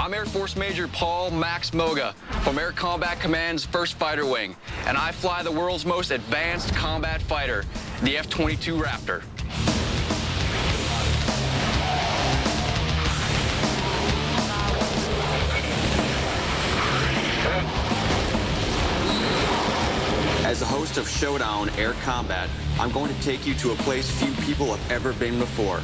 I'm Air Force Major Paul Max Moga from Air Combat Command's 1st Fighter Wing, and I fly the world's most advanced combat fighter, the F-22 Raptor. As the host of Showdown Air Combat, I'm going to take you to a place few people have ever been before.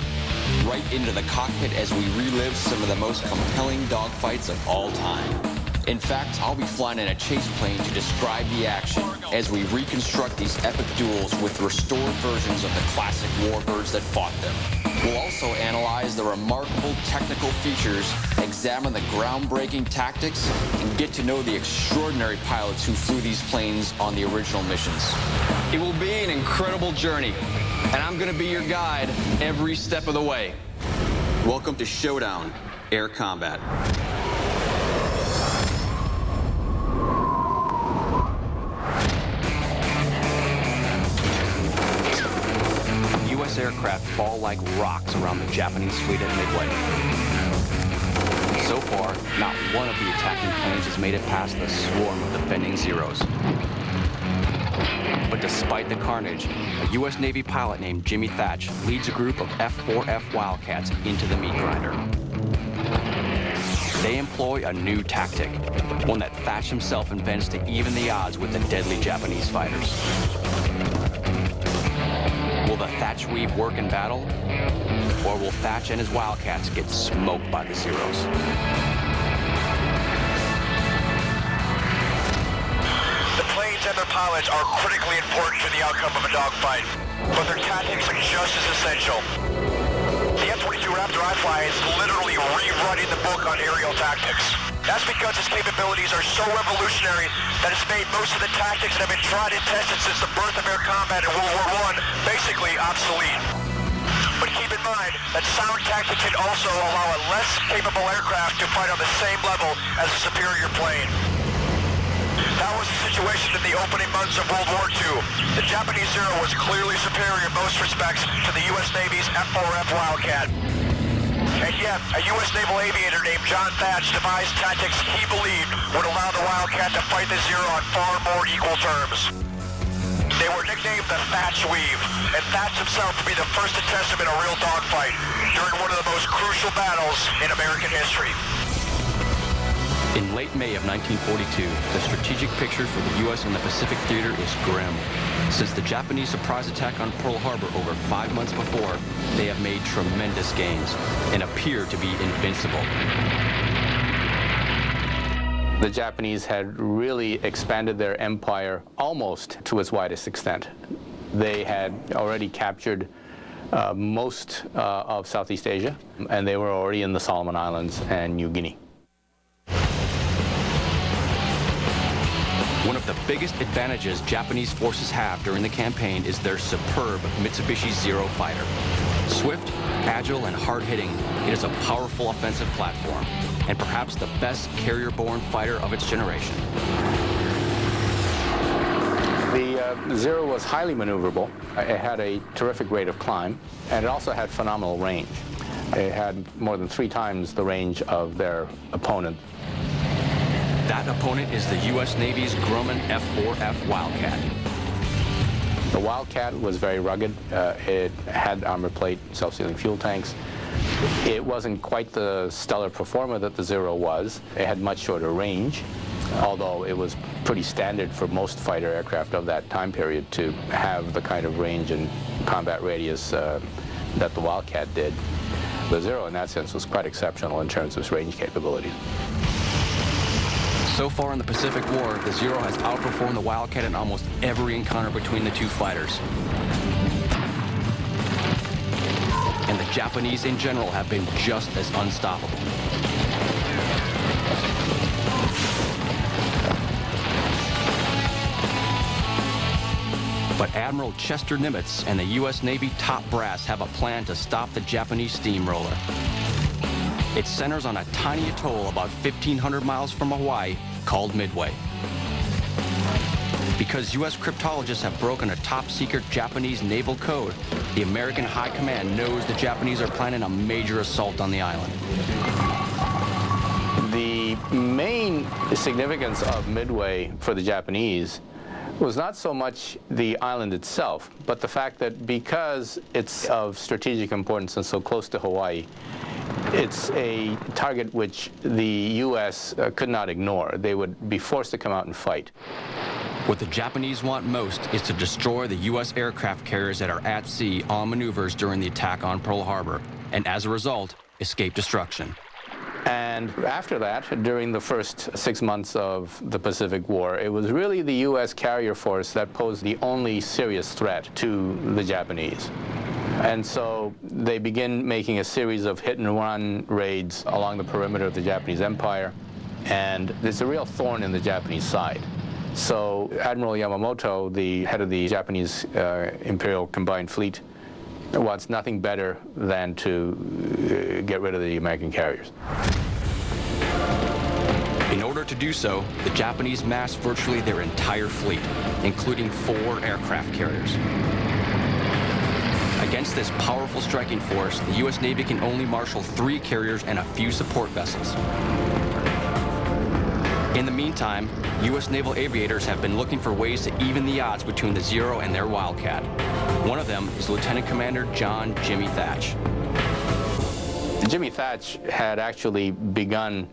Right into the cockpit as we relive some of the most compelling dogfights of all time. In fact, I'll be flying in a chase plane to describe the action as we reconstruct these epic duels with restored versions of the classic warbirds that fought them. We'll also analyze the remarkable technical features, examine the groundbreaking tactics, and get to know the extraordinary pilots who flew these planes on the original missions. It will be an incredible journey, and I'm going to be your guide every step of the way. Welcome to Showdown Air Combat. U.S. aircraft fall like rocks around the Japanese fleet at Midway. So far, not one of the attacking planes has made it past the swarm of defending Zeros. But despite the carnage, a U.S. Navy pilot named Jimmy Thatch leads a group of F4F Wildcats into the meat grinder. They employ a new tactic, one that Thatch himself invents to even the odds with the deadly Japanese fighters. Will the Thatch weave work in battle, or will Thatch and his Wildcats get smoked by the Zeros? The planes and their pilots are critically important to the outcome of a dogfight, but their tactics are just as essential. The F-22 Raptor I fly is literally rewriting the book on aerial tactics. That's because its capabilities are so revolutionary that it's made most of the tactics that have been tried and tested since the birth of air combat in World War I basically obsolete. But keep in mind that sound tactics can also allow a less capable aircraft to fight on the same level as a superior plane. That was the situation in the opening months of World War II. The Japanese Zero was clearly superior in most respects to the U.S. Navy's F4F Wildcat. And yet, a U.S. naval aviator named John Thatch devised tactics he believed would allow the Wildcat to fight the Zero on far more equal terms. They were nicknamed the Thatch Weave, and Thatch himself would be the first to test them in a real dogfight during one of the most crucial battles in American history. In late May of 1942, the strategic picture for the U.S. in the Pacific theater is grim. Since the Japanese surprise attack on Pearl Harbor over 5 months before, they have made tremendous gains and appear to be invincible. The Japanese had really expanded their empire almost to its widest extent. They had already captured most of Southeast Asia, and they were already in the Solomon Islands and New Guinea. One of the biggest advantages Japanese forces have during the campaign is their superb Mitsubishi Zero fighter. Swift, agile, and hard-hitting, it is a powerful offensive platform, and perhaps the best carrier-borne fighter of its generation. The Zero was highly maneuverable. It had a terrific rate of climb, and it also had phenomenal range. It had more than 3 times the range of their opponent. That opponent is the U.S. Navy's Grumman F4F Wildcat. The Wildcat was very rugged. It had armor plate, self-sealing fuel tanks. It wasn't quite the stellar performer that the Zero was. It had much shorter range, although it was pretty standard for most fighter aircraft of that time period to have the kind of range and combat radius that the Wildcat did. The Zero, in that sense, was quite exceptional in terms of its range capabilities. So far in the Pacific War, the Zero has outperformed the Wildcat in almost every encounter between the two fighters. And the Japanese in general have been just as unstoppable. But Admiral Chester Nimitz and the U.S. Navy top brass have a plan to stop the Japanese steamroller. It centers on a tiny atoll about 1,500 miles from Hawaii called Midway. Because U.S. cryptologists have broken a top-secret Japanese naval code, the American High Command knows the Japanese are planning a major assault on the island. The significance of Midway for the Japanese was not so much the island itself, but the fact that because it's of strategic importance and so close to Hawaii, it's a target which the U.S. Could not ignore. They would be forced to come out and fight. What the Japanese want most is to destroy the U.S. aircraft carriers that are at sea on maneuvers during the attack on Pearl Harbor, and as a result, escape destruction. And after that, during the first 6 months of the Pacific War, it was really the U.S. carrier force that posed the only serious threat to the Japanese. And so they begin making a series of hit-and-run raids along the perimeter of the Japanese Empire, and it's a real thorn in the Japanese side. So Admiral Yamamoto, the head of the Japanese Imperial Combined Fleet, wants nothing better than to get rid of the American carriers. In order to do so, the Japanese massed virtually their entire fleet, including 4 aircraft carriers. Against this powerful striking force, the U.S. Navy can only marshal 3 carriers and a few support vessels. In the meantime, U.S. naval aviators have been looking for ways to even the odds between the Zero and their Wildcat. One of them is Lieutenant Commander John Jimmy Thatch. Jimmy Thatch had actually begun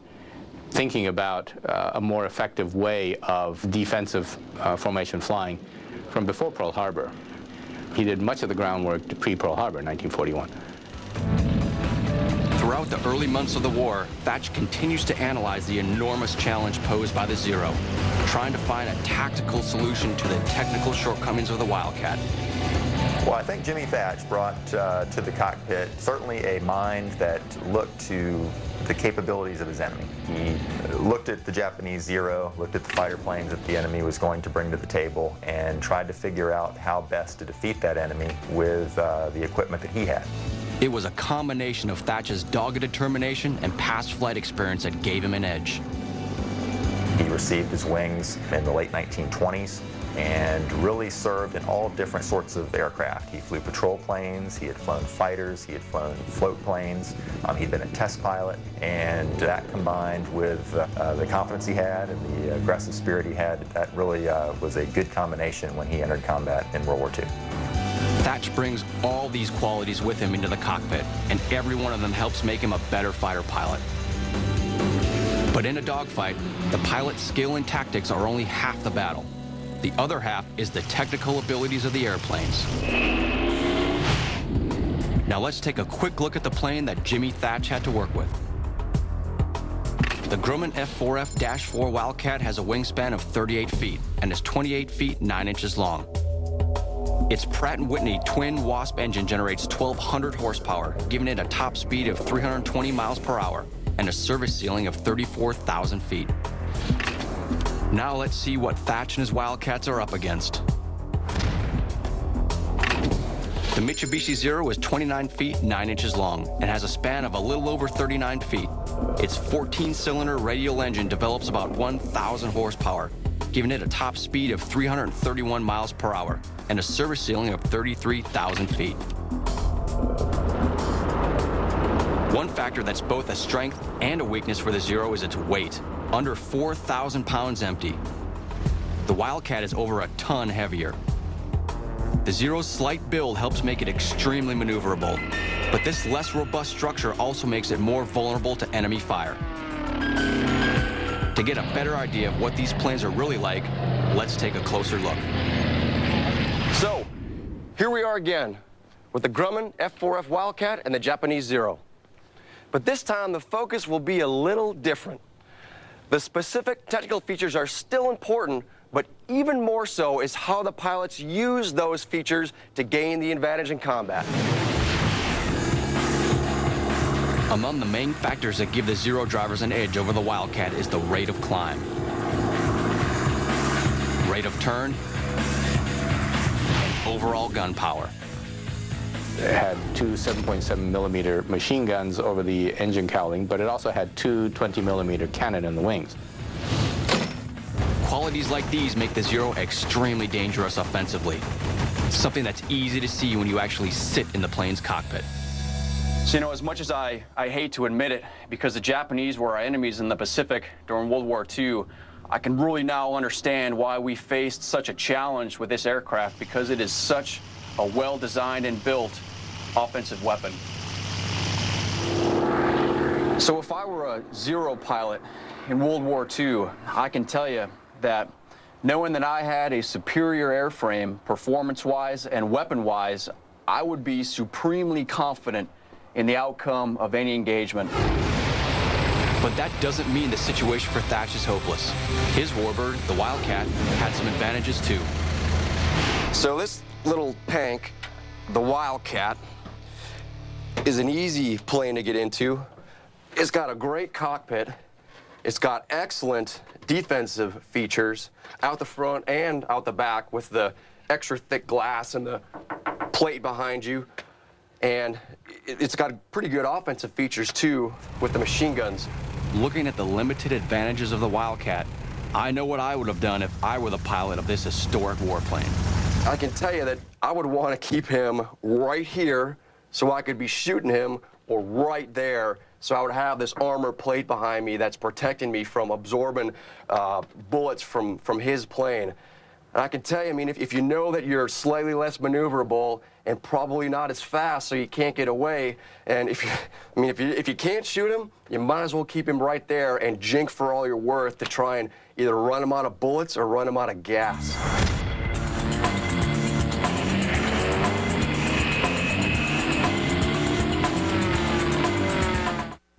thinking about a more effective way of defensive formation flying from before Pearl Harbor. He did much of the groundwork pre-Pearl Harbor in 1941. Throughout the early months of the war, Thatch continues to analyze the enormous challenge posed by the Zero, trying to find a tactical solution to the technical shortcomings of the Wildcat. Well, I think Jimmy Thatch brought to the cockpit certainly a mind that looked to the capabilities of his enemy. He looked at the Japanese Zero, looked at the fighter planes that the enemy was going to bring to the table, and tried to figure out how best to defeat that enemy with the equipment that he had. It was a combination of Thatch's dogged determination and past flight experience that gave him an edge. He received his wings in the late 1920s and really served in all different sorts of aircraft. He flew patrol planes, he had flown fighters, he had flown float planes, he'd been a test pilot, and that combined with the confidence he had and the aggressive spirit he had, that really was a good combination when he entered combat in World War II. Thatch brings all these qualities with him into the cockpit, and every one of them helps make him a better fighter pilot. But in a dogfight, the pilot's skill and tactics are only half the battle. The other half is the technical abilities of the airplanes. Now let's take a quick look at the plane that Jimmy Thatch had to work with. The Grumman F4F-4 Wildcat has a wingspan of 38 feet and is 28 feet 9 inches long. Its Pratt & Whitney twin Wasp engine generates 1,200 horsepower, giving it a top speed of 320 miles per hour and a service ceiling of 34,000 feet. Now let's see what Thatch and his Wildcats are up against. The Mitsubishi Zero is 29 feet 9 inches long and has a span of a little over 39 feet. Its 14-cylinder radial engine develops about 1,000 horsepower, giving it a top speed of 331 miles per hour and a service ceiling of 33,000 feet. One factor that's both a strength and a weakness for the Zero is its weight, under 4,000 pounds empty. The Wildcat is over a ton heavier. The Zero's slight build helps make it extremely maneuverable, but this less robust structure also makes it more vulnerable to enemy fire. To get a better idea of what these planes are really like, let's take a closer look. So, here we are again, with the Grumman F4F Wildcat and the Japanese Zero. But this time, the focus will be a little different. The specific technical features are still important, but even more so is how the pilots use those features to gain the advantage in combat. Among the main factors that give the Zero drivers an edge over the Wildcat is the rate of climb, rate of turn, and overall gun power. It had 2 7.7 millimeter machine guns over the engine cowling, but it also had 2 20 millimeter cannon in the wings. Qualities like these make the Zero extremely dangerous offensively, something that's easy to see when you actually sit in the plane's cockpit. So, you know, as much as I hate to admit it, because the Japanese were our enemies in the Pacific during World War II, I can really now understand why we faced such a challenge with this aircraft, because it is such a well-designed and built offensive weapon. So if I were a Zero pilot in World War II, I can tell you that knowing that I had a superior airframe performance-wise and weapon-wise, I would be supremely confident in the outcome of any engagement. But that doesn't mean the situation for Thatch is hopeless. His warbird, the Wildcat, had some advantages too. So this little tank, the Wildcat, is an easy plane to get into. It's got a great cockpit. It's got excellent defensive features out the front and out the back with the extra thick glass and the plate behind you. And it's got pretty good offensive features too with the machine guns. Looking at the limited advantages of the Wildcat, I know what I would have done if I were the pilot of this historic warplane. I can tell you that I would want to keep him right here so I could be shooting him, or right there so I would have this armor plate behind me that's protecting me from absorbing bullets from his plane. And I can tell you, I mean, if you know that you're slightly less maneuverable and probably not as fast, so you can't get away, and if you can't shoot him, you might as well keep him right there and jink for all you're worth to try and either run him out of bullets or run him out of gas.